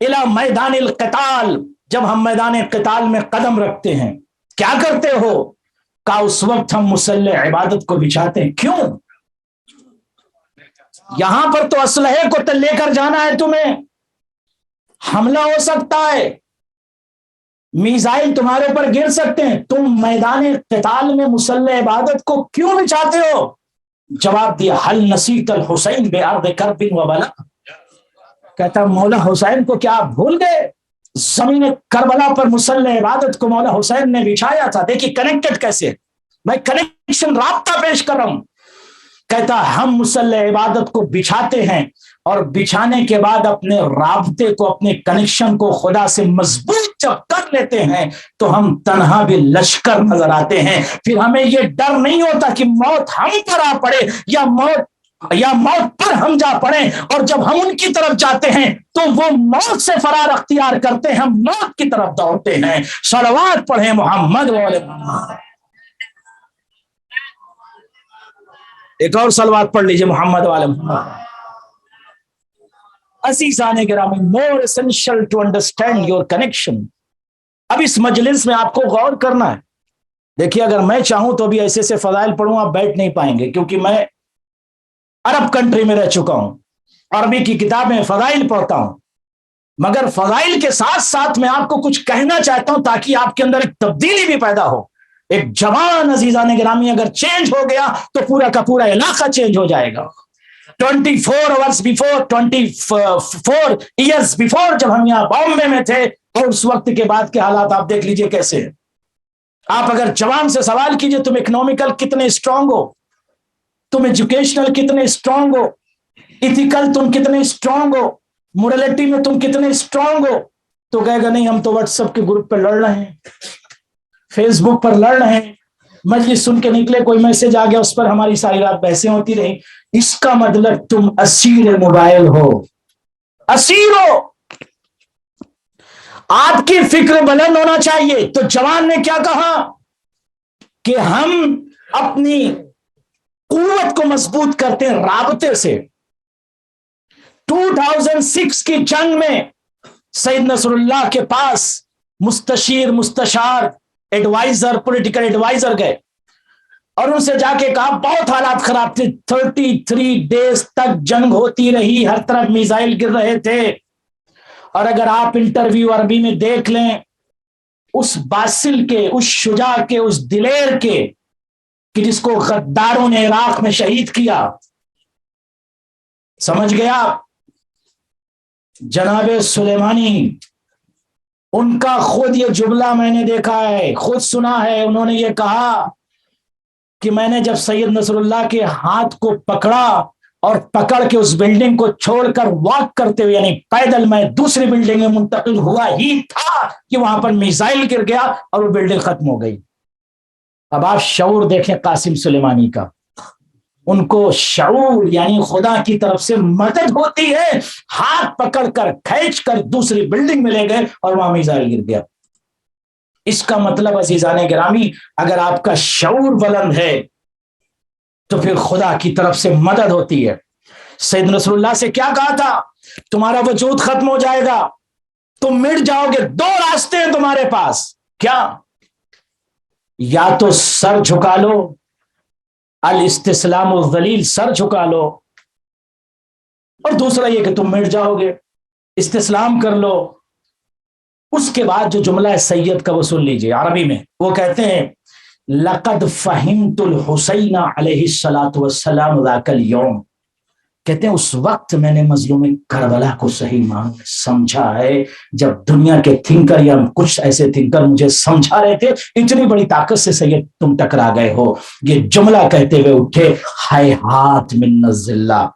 الى میدان القتال، جب ہم میدان قتال میں قدم رکھتے ہیں کیا کرتے ہو؟ کا اس وقت ہم مسلح عبادت کو بچھاتے ہیں۔ کیوں؟ یہاں پر تو اسلحے کو لے کر جانا ہے، تمہیں حملہ ہو سکتا ہے، میزائل تمہارے اوپر گر سکتے ہیں، تم میدان قتال میں مسلح عبادت کو کیوں بچھاتے ہو؟ جواب دیا حل نسیت الحسین بارض کرب و بلا، کہتا مولا حسین کو کیا آپ بھول گئے؟ زمین کربلا پر مسلح عبادت کو مولا حسین نے بچھایا تھا۔ دیکھیے کنیکٹڈ کیسے، میں کنیکشن رابطہ پیش کر رہا ہوں۔ کہتا ہم مسلح عبادت کو بچھاتے ہیں اور بچھانے کے بعد اپنے رابطے کو، اپنے کنیکشن کو خدا سے مضبوط جب کر لیتے ہیں تو ہم تنہا بھی لشکر نظر آتے ہیں۔ پھر ہمیں یہ ڈر نہیں ہوتا کہ موت ہم پر آ پڑے یا موت پر ہم جا پڑے، اور جب ہم ان کی طرف جاتے ہیں تو وہ موت سے فرار اختیار کرتے ہیں، ہم موت کی طرف دوڑتے ہیں۔ صلوات پڑھیں محمد والے محمد۔ ایک اور صلوات پڑھ لیجئے محمد والے محمد۔ عزیزان گرامی، more essential to understand your connection۔ اب اس مجلس میں آپ کو غور کرنا ہے۔ دیکھیے اگر میں چاہوں تو بھی ایسے فضائل پڑھوں، آپ بیٹھ نہیں پائیں گے، کیونکہ میں عرب کنٹری میں رہ چکا ہوں، عربی کی کتابیں فضائل پڑھتا ہوں، مگر فضائل کے ساتھ ساتھ میں آپ کو کچھ کہنا چاہتا ہوں تاکہ آپ کے اندر ایک تبدیلی بھی پیدا ہو۔ ایک جوان عزیزان گرامی اگر چینج ہو گیا تو پورا کا پورا علاقہ چینج ہو جائے گا۔ 24 hours before 24 years before جب ہم یہاں بامبے میں تھے، اور اس وقت کے بعد کے حالات آپ دیکھ لیجئے کیسے ہیں۔ آپ اگر جوان سے سوال کیجئے تم اکنومیکل کتنے اسٹرانگ ہو، تم ایجوکیشنل کتنے اسٹرانگ ہو، ایتھیکل تم کتنے اسٹرانگ ہو، مورلٹی میں تم کتنے اسٹرانگ ہو، تو کہے گا نہیں ہم تو واٹس ایپ کے گروپ پہ لڑ رہے ہیں، فیس بک پر لڑ رہے ہیں، مجلس سن کے نکلے کوئی میسج آ گیا اس پر ہماری ساری رات بحثیں ہوتی رہی۔ اس کا مطلب تم اسیر موبائل ہو، اسیر ہو۔ آپ کی فکر بلند ہونا چاہیے۔ تو جوان نے کیا کہا کہ ہم اپنی قوت کو مضبوط کرتے ہیں رابطے سے۔ 2006 کی جنگ میں سید نصر اللہ کے پاس مستشار ایڈوائزر، پولیٹیکل ایڈوائزر گئے اور ان سے جا کے کہا بہت حالات خراب تھے، 33 days تک جنگ ہوتی رہی، ہر طرف میزائل گر رہے تھے، اور اگر آپ انٹرویو عربی میں دیکھ لیں اس باسل کے، اس شجاع کے، اس دلیر کے کہ جس کو غداروں نے عراق میں شہید کیا، سمجھ گیا جناب سلیمانی، ان کا خود یہ جملہ میں نے دیکھا ہے، خود سنا ہے، انہوں نے یہ کہا کہ میں نے جب سید نصر اللہ کے ہاتھ کو پکڑا اور پکڑ کے اس بلڈنگ کو چھوڑ کر واک کرتے ہوئے، یعنی پیدل میں دوسری بلڈنگ میں منتقل ہوا ہی تھا کہ وہاں پر میزائل گر گیا اور وہ بلڈنگ ختم ہو گئی۔ اب آپ شعور دیکھیں قاسم سلیمانی کا، ان کو شعور یعنی خدا کی طرف سے مدد ہوتی ہے، ہاتھ پکڑ کر کھینچ کر دوسری بلڈنگ میں لے گئے اور وہاں میزائل گر گیا۔ اس کا مطلب عزیزان گرامی اگر آپ کا شعور بلند ہے تو پھر خدا کی طرف سے مدد ہوتی ہے۔ سید نصر اللہ سے کیا کہا تھا؟ تمہارا وجود ختم ہو جائے گا، تم مٹ جاؤ گے، دو راستے ہیں تمہارے پاس، کیا؟ یا تو سر جھکا لو، الاستسلام الذلیل، سر جھکا لو، اور دوسرا یہ کہ تم مٹ جاؤ گے، استسلام کر لو۔ اس کے بعد جو جملہ ہے سید کا وہ سن لیجئے عربی میں، وہ کہتے ہیں لقد فہمت الحسین علیہ الصلاۃ والسلام ذاک اليوم، کہتے ہیں اس وقت میں نے مظلوم کربلا کو صحیح معنی سمجھا ہے، جب دنیا کے تھنکر یا کچھ ایسے تھنکر مجھے سمجھا رہے تھے اتنی بڑی طاقت سے سید تم ٹکرا گئے ہو۔ یہ جملہ کہتے ہوئے اٹھے ہیہات من الذلہ،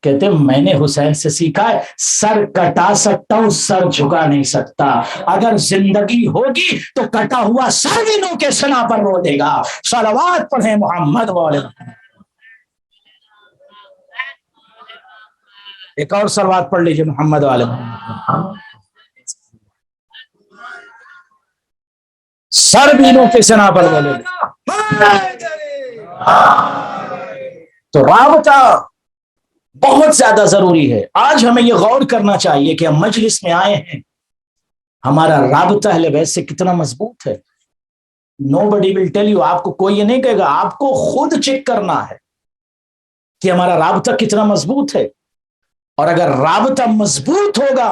کہتے ہیں میں نے حسین سے سیکھا ہے سر کٹا سکتا ہوں، سر جھکا نہیں سکتا۔ اگر زندگی ہوگی تو کٹا ہوا سر بھی نو کے سنا پر رو دے گا۔ صلوات پڑھیں محمد والے۔ ایک اور صلوات پڑھ لیجئے محمد والے۔ سر بھی نو کے سنا پر رو دے گا۔ تو رابطہ بہت زیادہ ضروری ہے۔ آج ہمیں یہ غور کرنا چاہیے کہ ہم مجلس میں آئے ہیں، ہمارا رابطہ اہل بیت سے کتنا مضبوط ہے۔ Nobody will tell you، آپ کو کوئی یہ نہیں کہے گا، آپ کو خود چیک کرنا ہے کہ ہمارا رابطہ کتنا مضبوط ہے۔ اور اگر رابطہ مضبوط ہوگا،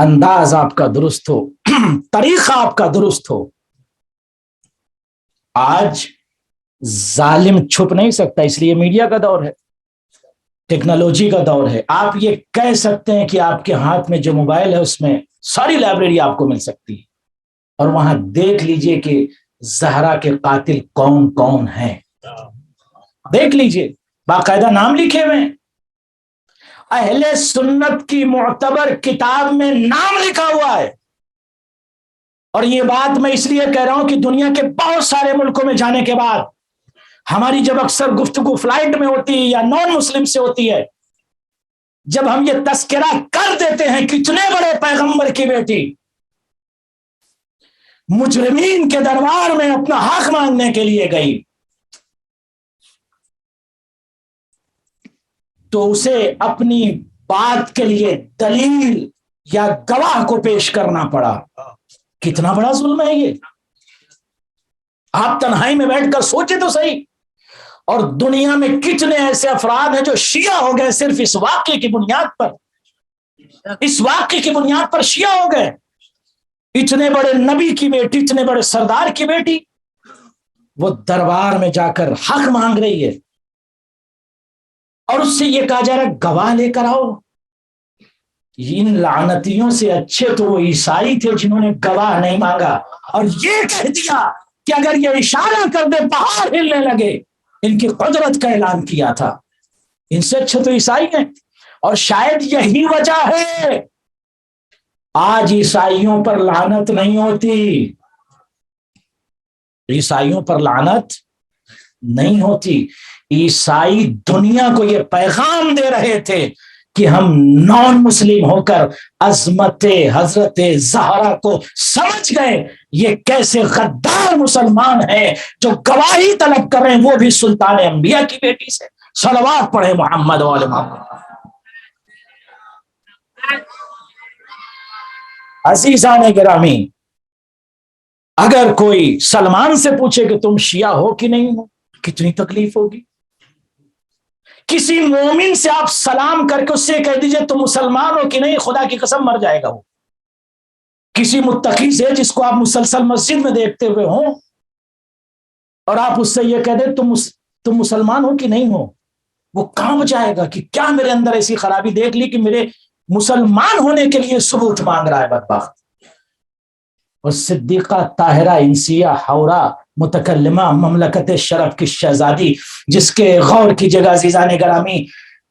انداز آپ کا درست ہو، طریقہ آپ کا درست ہو. آج ظالم چھپ نہیں سکتا، اس لیے میڈیا کا دور ہے، ٹیکنالوجی کا دور ہے. آپ یہ کہہ سکتے ہیں کہ آپ کے ہاتھ میں جو موبائل ہے اس میں ساری لائبریری آپ کو مل سکتی ہے، اور وہاں دیکھ لیجئے کہ زہرا کے قاتل کون کون ہیں. دیکھ لیجئے، باقاعدہ نام لکھے ہوئے ہیں. اہل سنت کی معتبر کتاب میں نام لکھا ہوا ہے. اور یہ بات میں اس لیے کہہ رہا ہوں کہ دنیا کے بہت سارے ملکوں میں جانے کے بعد ہماری جب اکثر گفتگو فلائٹ میں ہوتی ہے یا نان مسلم سے ہوتی ہے، جب ہم یہ تذکرہ کر دیتے ہیں کتنے بڑے پیغمبر کی بیٹی مجرمین کے دربار میں اپنا حق مانگنے کے لیے گئی، تو اسے اپنی بات کے لیے دلیل یا گواہ کو پیش کرنا پڑا. کتنا بڑا ظلم ہے یہ. آپ تنہائی میں بیٹھ کر سوچے تو صحیح. اور دنیا میں کتنے ایسے افراد ہیں جو شیعہ ہو گئے صرف اس واقعے کی بنیاد پر، اس واقعے کی بنیاد پر شیعہ ہو گئے. اتنے بڑے نبی کی بیٹی، اتنے بڑے سردار کی بیٹی، وہ دربار میں جا کر حق مانگ رہی ہے، اور اس سے یہ کہا جا رہا ہے گواہ لے کر آؤ. ان لعنتیوں سے اچھے تو وہ عیسائی تھے جنہوں نے گواہ نہیں مانگا اور یہ کہہ دیا کہ اگر یہ اشارہ کر دے پہاڑ ہلنے لگے. ان کی قدرت کا اعلان کیا تھا. ان سے اچھے تو عیسائی ہیں. اور شاید یہی وجہ ہے آج عیسائیوں پر لعنت نہیں ہوتی. عیسائیوں پر لعنت نہیں ہوتی. عیسائی دنیا کو یہ پیغام دے رہے تھے کہ ہم نان مسلم ہو کر عظمت حضرت زہرا کو سمجھ گئے. یہ کیسے غدار مسلمان ہیں جو گواہی طلب کر رہے ہیں، وہ بھی سلطان انبیاء کی بیٹی سے. صلوات پڑھے محمد و آل محمد. عزیزان گرامی، اگر کوئی سلمان سے پوچھے کہ تم شیعہ ہو کہ نہیں ہو، کتنی تکلیف ہوگی. کسی مومن سے آپ سلام کر کے اس سے کہہ دیجئے تم مسلمان ہو کہ نہیں، خدا کی قسم مر جائے گا وہ. کسی متقی سے جس کو آپ مسلسل مسجد میں دیکھتے ہوئے ہوں اور آپ اس سے یہ کہہ دیں تم مسلمان ہو کہ نہیں ہو، وہ کانپ جائے گا کہ کیا میرے اندر ایسی خرابی دیکھ لی کہ میرے مسلمان ہونے کے لیے ثبوت مانگ رہا ہے بدبخت. اور صدیقہ طاہرہ انسیہ حورہ متکلمہ مملکت شرف کی شہزادی، جس کے غور کی جگہ عزیزان گرامی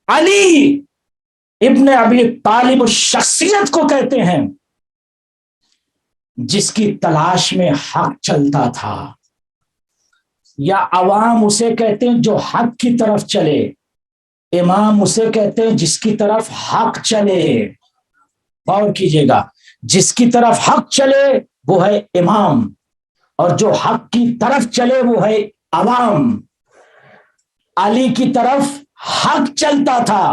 علی ابن ابی طالب شخصیت کو کہتے ہیں جس کی تلاش میں حق چلتا تھا، یا عوام اسے کہتے ہیں جو حق کی طرف چلے، امام اسے کہتے ہیں جس کی طرف حق چلے. غور کیجئے گا، جس کی طرف حق چلے وہ ہے امام، اور جو حق کی طرف چلے وہ ہے عوام. علی کی طرف حق چلتا تھا،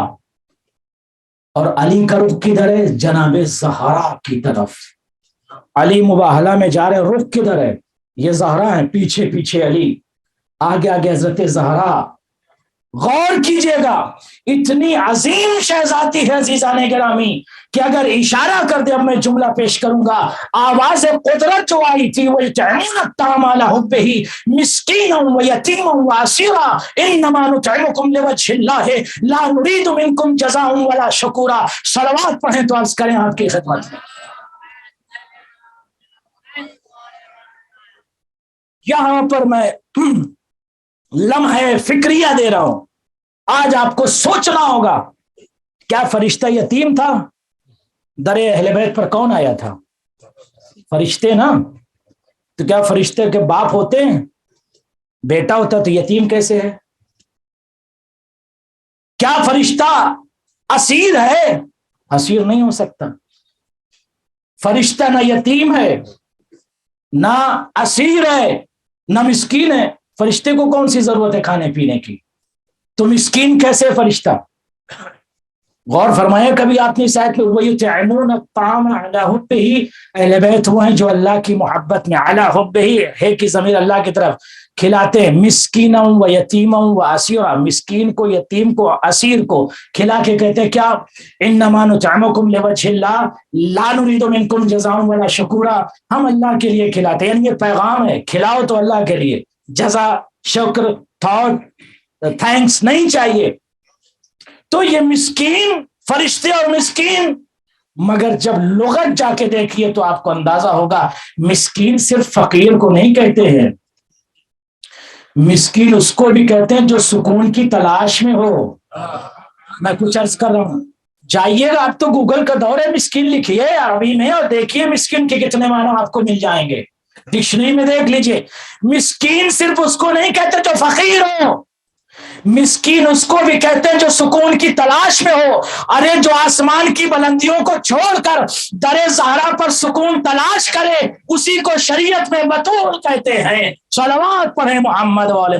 اور علی کا رخ کدھر ہے؟ جناب زہرا کی طرف. علی مباہلہ میں جا رہے، رخ کدھر ہے؟ یہ زہرا ہے، پیچھے پیچھے علی، آگے آگے حضرت زہرا. غور کیجئے گا، اتنی عظیم شہزادی ہے عزیزان گرامی کہ اگر اشارہ کر دے، اب میں جملہ پیش کروں گا، آواز قدرت جو آئی تھی وہ یطعمون الطعام علی حبہ مسکینا و یتیما و اسیرا انما نطعمکم لوجہ اللہ لا نرید منکم جزاء ولا شکورا. صلوات پڑھیں تو عرض کریں آپ کی خدمت میں. یہاں پر میں لمحہ فکریہ دے رہا ہوں. آج آپ کو سوچنا ہوگا، کیا فرشتہ یتیم تھا؟ در اہل بیت پر کون آیا تھا؟ فرشتے نا. تو کیا فرشتے کے باپ ہوتے ہیں؟ بیٹا ہوتا تو یتیم کیسے ہے؟ کیا فرشتہ اسیر ہے؟ اسیر نہیں ہو سکتا. فرشتہ نہ یتیم ہے، نہ اسیر ہے، نہ مسکین ہے. فرشتے کو کون سی ضرورت ہے کھانے پینے کی؟ تو مسکین کیسے فرشتہ؟ غور فرمایا کبھی آپ نے اس آیت میں وَيُطْعِمُونَ الطَّعَامَ عَلَىٰ حُبِّهِ، اہل بیت وہ ہیں جو اللہ کی محبت میں علی حبہ ہے کی ضمیر اللہ کی طرف کھلاتے ہیں، مسکینا و یتیما و اسیرا، مسکین کو، یتیم کو، اسیر کو کھلا کے کہتے ہیں کیا، انما نطعمکم لوجہ اللہ لا نريد منکم جزاء ولا شکورا، ہم اللہ کے لیے کھلاتے ہیں، یعنی یہ پیغام ہے کھلاؤ تو اللہ کے لیے، جزا، شکر، تھاٹ، تھینکس نہیں چاہیے۔ تو یہ مسکین فرشتے اور مسکین، مگر جب لغت جا کے دیکھیے تو آپ کو اندازہ ہوگا مسکین صرف فقیر کو نہیں کہتے ہیں، مسکین اس کو بھی کہتے ہیں جو سکون کی تلاش میں ہو۔ میں کچھ عرض کر رہا ہوں، جائیے گا آپ تو گوگل کا دور ہے، مسکین لکھیے عربی میں اور دیکھیے مسکین کے کتنے معنی آپ کو مل جائیں گے، ڈکشنری میں دیکھ لیجئے۔ مسکین صرف اس کو نہیں کہتے جو فقیر ہو، مسکین اس کو بھی کہتے ہیں جو سکون کی تلاش میں ہو۔ ارے جو آسمان کی بلندیوں کو چھوڑ کر در زہرا پر سکون تلاش کرے اسی کو شریعت میں بطول کہتے ہیں۔ صلوات پڑھیں محمد والے۔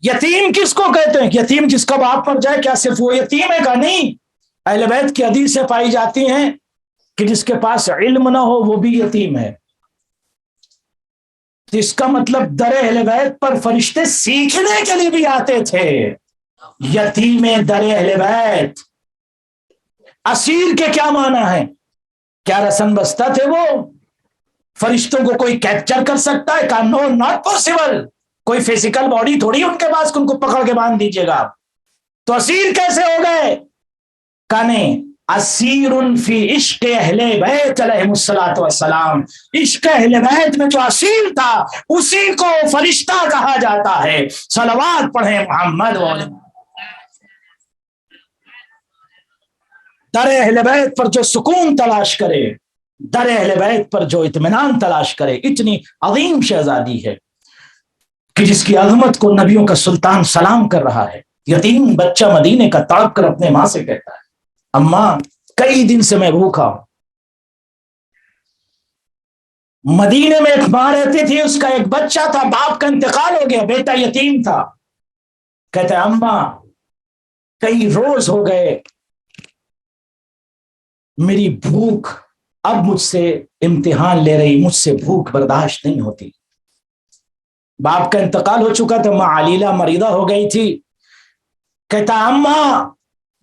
یتیم کس کو کہتے ہیں؟ یتیم جس کا باپ مر جائے، کیا صرف وہ یتیم ہے؟ کا نہیں، اہل بیت کی حدیثیں پائی جاتی ہیں کہ جس کے پاس علم نہ ہو وہ بھی یتیم ہے۔ اس کا مطلب در اہل بیت پر فرشتے سیکھنے کے لیے بھی آتے تھے۔ یتیم در اہل بیت۔ اسیر کے کیا معنی ہے؟ کیا رسن بستہ تھے وہ؟ فرشتوں کو کوئی کیپچر کر سکتا ہے؟ کہا نو ناٹ پاسبل، کوئی فزیکل باڈی تھوڑی ان کے پاس ان کو پکڑ کے باندھ دیجیے گا۔ تو اسیر کیسے ہو گئے؟ کہا نہیں، اسیر فی عشق اہل بیت علیہم الصلوۃ والسلام، عشق اہل بیت میں جو اسیر تھا اسی کو فرشتہ کہا جاتا ہے۔ صلوات پڑھیں محمد والے۔ در اہل بیت پر جو سکون تلاش کرے، در اہل بیت پر جو اطمینان تلاش کرے، اتنی عظیم شہزادی ہے کہ جس کی عظمت کو نبیوں کا سلطان سلام کر رہا ہے۔ یتیم بچہ مدینے کا تڑپ کر اپنے ماں سے کہتا ہے اماں کئی دن سے میں بھوکا ہوں۔ مدینے میں ایک ماں رہتی تھی، اس کا ایک بچہ تھا، باپ کا انتقال ہو گیا، بیٹا یتیم تھا۔ کہتا ہے اماں کئی روز ہو گئے، میری بھوک اب مجھ سے امتحان لے رہی، مجھ سے بھوک برداشت نہیں ہوتی۔ باپ کا انتقال ہو چکا تھا، ماں علیلہ مریضہ ہو گئی تھی۔ کہتا اماں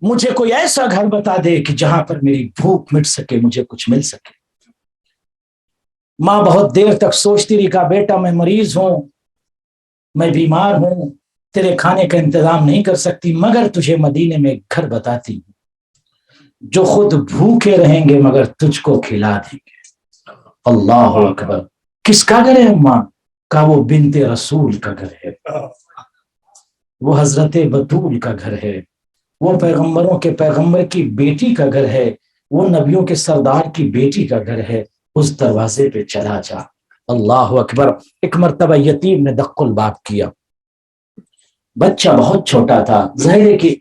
مجھے کوئی ایسا گھر بتا دے کہ جہاں پر میری بھوک مٹ سکے، مجھے کچھ مل سکے۔ ماں بہت دیر تک سوچتی رہی، کہا بیٹا میں مریض ہوں، میں بیمار ہوں، تیرے کھانے کا انتظام نہیں کر سکتی، مگر تجھے مدینے میں ایک گھر بتاتی ہوں جو خود بھوکے رہیں گے مگر تجھ کو کھلا دیں گے۔ اللہ اکبر۔ کس کا گھر ہے ماں؟ کہا وہ بنت رسول کا گھر ہے، وہ حضرت بطول کا گھر ہے، وہ پیغمبروں کے پیغمبر کی بیٹی کا گھر ہے، وہ نبیوں کے سردار کی بیٹی کا گھر ہے، اس دروازے پہ چلا جا۔ اللہ اکبر۔ ایک مرتبہ یتیم نے دق الباب کیا، بچہ بہت چھوٹا تھا، ظاہر ہے کہ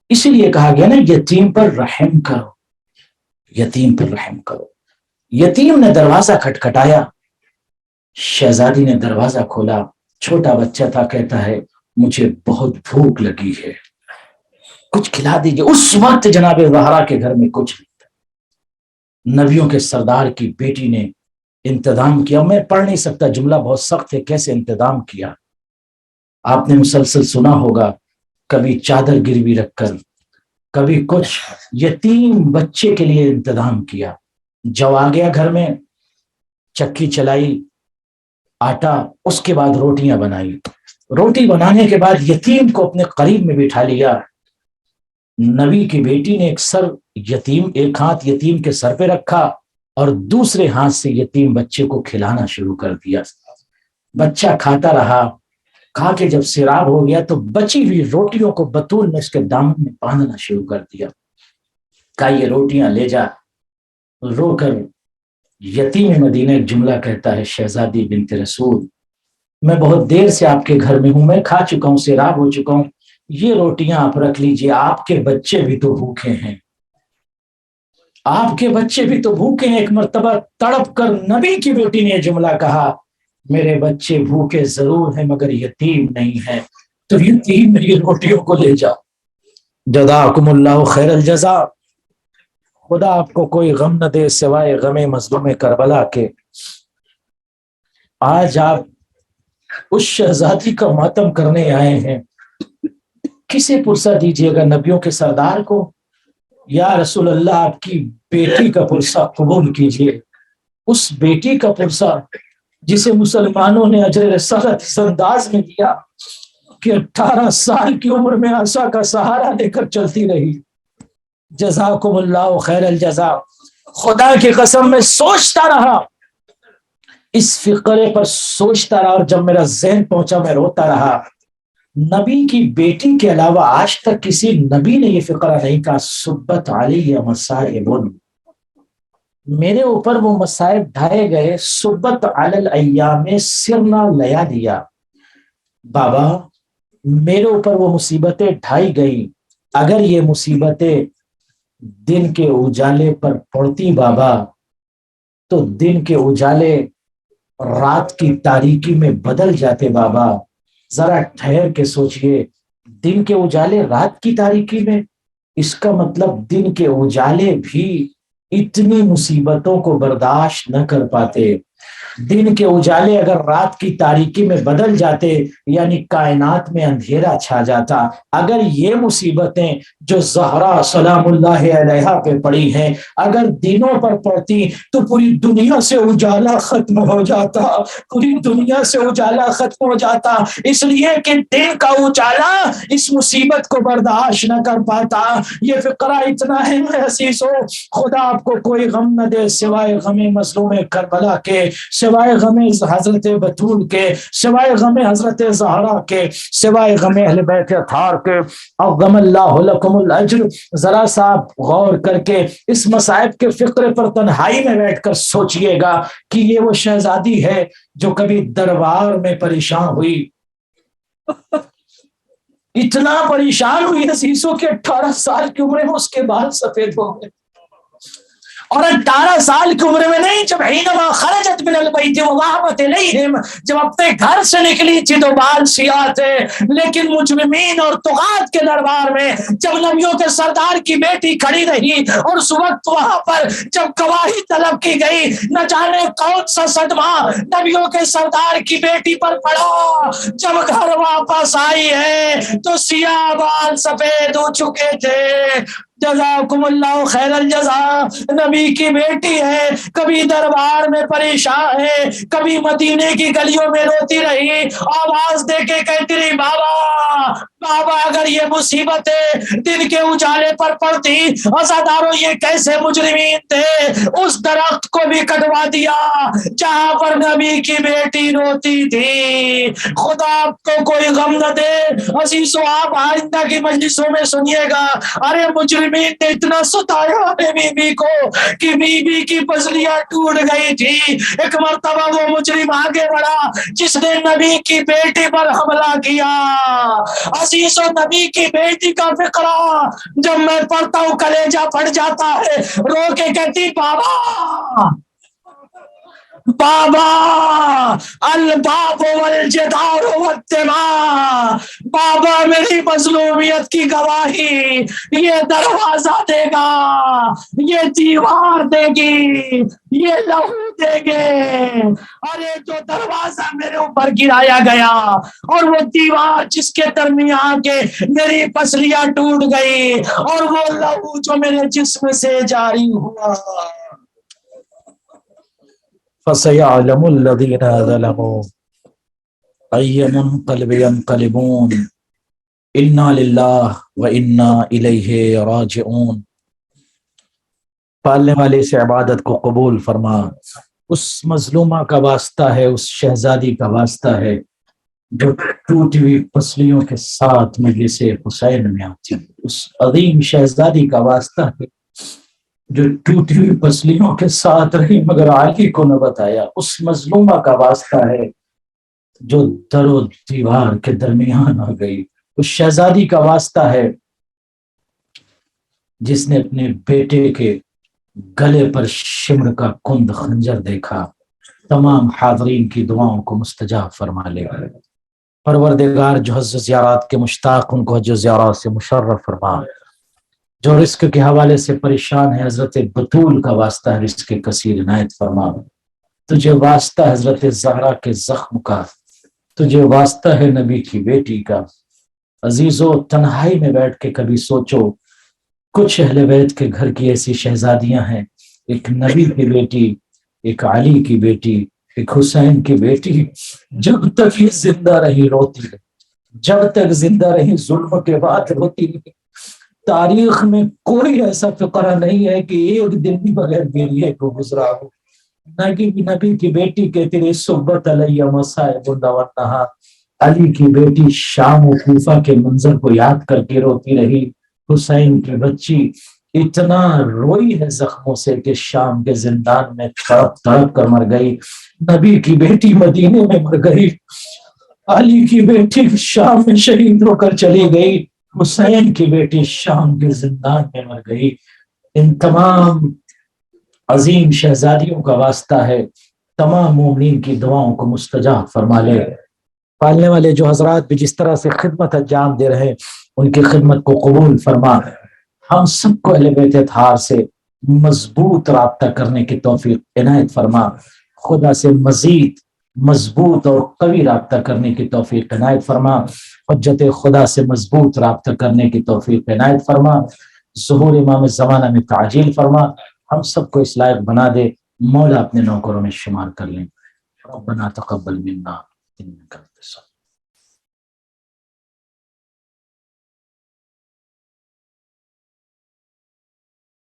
اسی لیے کہا گیا نا یتیم پر رحم کرو، یتیم پر رحم کرو۔ یتیم نے دروازہ کھٹکھٹایا، شہزادی نے دروازہ کھولا، چھوٹا بچہ تھا، کہتا ہے مجھے بہت بھوک لگی ہے، کچھ کھلا دیجیے۔ اس وقت جناب زہرا کے گھر میں کچھ نہیں تھا، نبیوں کے سردار کی بیٹی نے انتظام کیا۔ میں پڑھ نہیں سکتا، جملہ بہت سخت ہے، کیسے انتظام کیا۔ آپ نے مسلسل سنا ہوگا، کبھی چادر گروی رکھ کر، کبھی کچھ، یتیم بچے کے لیے انتظام کیا۔ جب آ گیا گھر میں، چکی چلائی، آٹا، اس کے بعد روٹیاں بنائی۔ روٹی بنانے کے بعد یتیم کو اپنے قریب میں بٹھا لیا۔ نبی کی بیٹی نے ایک ہاتھ یتیم کے سر پہ رکھا اور دوسرے ہاتھ سے یتیم بچے کو کھلانا شروع کر دیا۔ بچہ کھاتا رہا، کھا کے جب سیراب ہو گیا تو بچی ہوئی روٹیوں کو بطول نے اس کے دامن میں باندھنا شروع کر دیا۔ کہا یہ روٹیاں لے جا۔ رو کر یتیم مدینہ ایک جملہ کہتا ہے، شہزادی بنت رسول میں بہت دیر سے آپ کے گھر میں ہوں، میں کھا چکا ہوں، سیراب ہو چکا ہوں، یہ روٹیاں آپ رکھ لیجئے، آپ کے بچے بھی تو بھوکے ہیں، آپ کے بچے بھی تو بھوکے ہیں۔ ایک مرتبہ تڑپ کر نبی کی بیٹی نے یہ جملہ کہا، میرے بچے بھوکے ضرور ہیں مگر یتیم نہیں ہیں، تو یتیم میری روٹیوں کو لے جاؤ۔ جزاکم اللہ خیر الجزا۔ خدا آپ کو کوئی غم نہ دے سوائے غم مظلوم کربلا کے۔ آج آپ اس شہزادی کا ماتم کرنے آئے ہیں، کسے پرسہ دیجیے گا؟ نبیوں کے سردار کو؟ یا رسول اللہ آپ کی بیٹی کا پرسہ قبول کیجیے، اس بیٹی کا پرسہ جسے مسلمانوں نے اجر رسالت اس انداز میں دیا کہ 18 سال کی عمر میں عصا کا سہارا لے کر چلتی رہی۔ جزاکم اللہ خیر الجزا۔ خدا کی قسم میں سوچتا رہا، اس فقرے پر سوچتا رہا، اور جب میرا ذہن پہنچا میں روتا رہا۔ نبی کی بیٹی کے علاوہ آج تک کسی نبی نے یہ فقرہ نہیں کہا سبت علی مصائب، میرے اوپر وہ مصائب ڈھائے گئے، سبت علی الایام سرنا لیالیا، بابا میرے اوپر وہ مصیبتیں ڈھائی گئی، اگر یہ مصیبتیں دن کے اجالے پر پڑتی بابا تو دن کے اجالے رات کی تاریکی میں بدل جاتے بابا۔ ذرا ٹھہر کے سوچئے، دن کے اجالے رات کی تاریکی میں، اس کا مطلب دن کے اجالے بھی اتنی مصیبتوں کو برداشت نہ کر پاتے۔ دن کے اجالے اگر رات کی تاریکی میں بدل جاتے یعنی کائنات میں اندھیرا چھا جاتا۔ اگر یہ مصیبتیں جو زہرا سلام اللہ علیہا پہ پڑی ہیں اگر دنوں پر پڑتی تو پوری دنیا سے اجالا ختم ہو جاتا، پوری دنیا سے اجالا ختم ہو جاتا، اس لیے کہ دن کا اجالا اس مصیبت کو برداشت نہ کر پاتا۔ یہ فقرہ اتنا ہے میرے عزیزو، خدا آپ کو کوئی غم نہ دے سوائے غم مظلوم کربلا کے، سوائے غم حضرت بطول کے، سوائے غم حضرت زہرا کے، سوائے غم اہل بیت اطہار کے، اور غم اللہ لکم الاجر۔ ذرا سا آپ غور کر کے اس مصائب کے فقرے پر تنہائی میں بیٹھ کر سوچئے گا کہ یہ وہ شہزادی ہے جو کبھی دربار میں پریشان ہوئی، اتنا پریشان ہوئی عزیزوں کہ 18 سال کی عمر میں اس کے بال سفید ہو گئے، اور 18 سال کی عمر میں نہیں، جب حینما خرجت من البیت وذهبت الیہم، جب اپنے گھر سے نکلی تھی تو بال سیاہ تھے، لیکن مجرمین اور طغات کے دربار میں جب نبیوں کے سردار کی بیٹی کھڑی رہی اور اس وقت وہاں پر جب گواہی طلب کی گئی، نہ جانے کون سا صدمہ نبیوں کے سردار کی بیٹی پر پڑا، جب گھر واپس آئی ہے تو سیاہ بال سفید ہو چکے تھے۔ جزاکم اللہ خیر الجزا۔ نبی کی بیٹی ہے، کبھی دربار میں پریشان ہے، کبھی مدینے کی گلیوں میں روتی رہی، آواز دے کے کہتی رہی بابا بابا اگر یہ مصیبتیں دن کے اجالے پر پڑتی، عزاداروں یہ کیسے مجرمین تھے، اس درخت کو بھی کٹوا دیا جہاں پر نبی کی بیٹی روتی تھی۔ خدا آپ کو کوئی غم نہ دے عزیزو، آپ آئندہ کی مجلسوں میں سنیے گا، ارے مجرمین نے اتنا ستایا ہے بی بی کو کہ بی بی کی پسلیاں ٹوٹ گئی تھی۔ ایک مرتبہ وہ مجرم آگے بڑھا جس نے نبی کی بیٹی پر حملہ کیا۔ عزیز و نبی کی بیٹی کا فقرہ جب میں پڑھتا ہوں کلیجہ پھٹ جاتا ہے، رو کے کہتی بابا بابا الباب والجدار والدماء، بابا میری مظلومیت کی گواہی یہ دروازہ دے گا، یہ دیوار دے گی، یہ لہو دے گے۔ ارے جو دروازہ میرے اوپر گرایا گیا اور وہ دیوار جس کے درمیان کے میری پسلیاں ٹوٹ گئی اور وہ لہو جو میرے جسم سے جاری ہوا، فَسَيَعْلَمُ الَّذِينَ ظَلَمُوا أَيَّ مُنقَلِبٍ يَنقَلِبُونَ إِنَّا لِلَّهِ وَإِنَّا إِلَيْهِ رَاجِعُونَ۔ پالنے والے سے عبادت کو قبول فرما، اس مظلومہ کا واسطہ ہے، اس شہزادی کا واسطہ ہے جو ٹوٹی ہوئی پسلیوں کے ساتھ مجلس حسین میں آتی، اس عظیم شہزادی کا واسطہ ہے جو ٹوٹی ہوئی پسلیوں کے ساتھ رہی مگر علی کو نہ بتایا، اس مظلومہ کا واسطہ ہے جو در و دیوار کے درمیان آ گئی، اس شہزادی کا واسطہ ہے جس نے اپنے بیٹے کے گلے پر شمر کا کند خنجر دیکھا، تمام حاضرین کی دعاؤں کو مستجاب فرما لے. پروردگار جو حج و زیارات کے مشتاق ان کو حج و زیارات سے مشرف فرما. جو رزق کے حوالے سے پریشان ہے حضرت بطول کا واسطہ ہے رزق کثیر عنایت فرما. تجھے واسطہ حضرت زہرا کے زخم کا، تجھے واسطہ ہے نبی کی بیٹی کا. عزیزو تنہائی میں بیٹھ کے کبھی سوچو، کچھ اہل بیت کے گھر کی ایسی شہزادیاں ہیں، ایک نبی کی بیٹی، ایک علی کی بیٹی، ایک حسین کی بیٹی، جب تک یہ زندہ رہی روتی ہے، جب تک زندہ رہی ظلم کے بعد روتی ہے. تاریخ میں کوئی ایسا فقرہ نہیں ہے کہ ایک دن بھی بغیر بیریے کو گزرا ہو. نبی کی بیٹی کہتی رہی صحبت علیہ مصائب ونہا. علی کی بیٹی شام و کوفہ کے منظر کو یاد کر کے روتی رہی. حسین کی بچی اتنا روئی ہے زخموں سے کہ شام کے زندان میں تڑپ تڑپ کر مر گئی. نبی کی بیٹی مدینے میں مر گئی. علی کی بیٹی شام میں شہید ہو کر چلی گئی. حسین کی بیٹی شام کے زندان میں مر گئی. ان تمام عظیم شہزادیوں کا واسطہ ہے، تمام مومنین کی دعاؤں کو مستجاب فرما لے. پالنے والے جو حضرات بھی جس طرح سے خدمت انجام دے رہے ان کی خدمت کو قبول فرما. ہم سب کو اہل بیت اطہار سے مضبوط رابطہ کرنے کی توفیق عنایت فرما. خدا سے مزید مضبوط اور قوی رابطہ کرنے کی توفیق عنایت فرما. حجت خدا سے مضبوط رابطہ کرنے کی توفیق عنایت فرما. ظہور امام زمانہ میں تعجیل فرما. ہم سب کو اس لائق بنا دے. مولا اپنے نوکروں میں شمار کر لیں. ربنا تقبل منا انک انت السمیع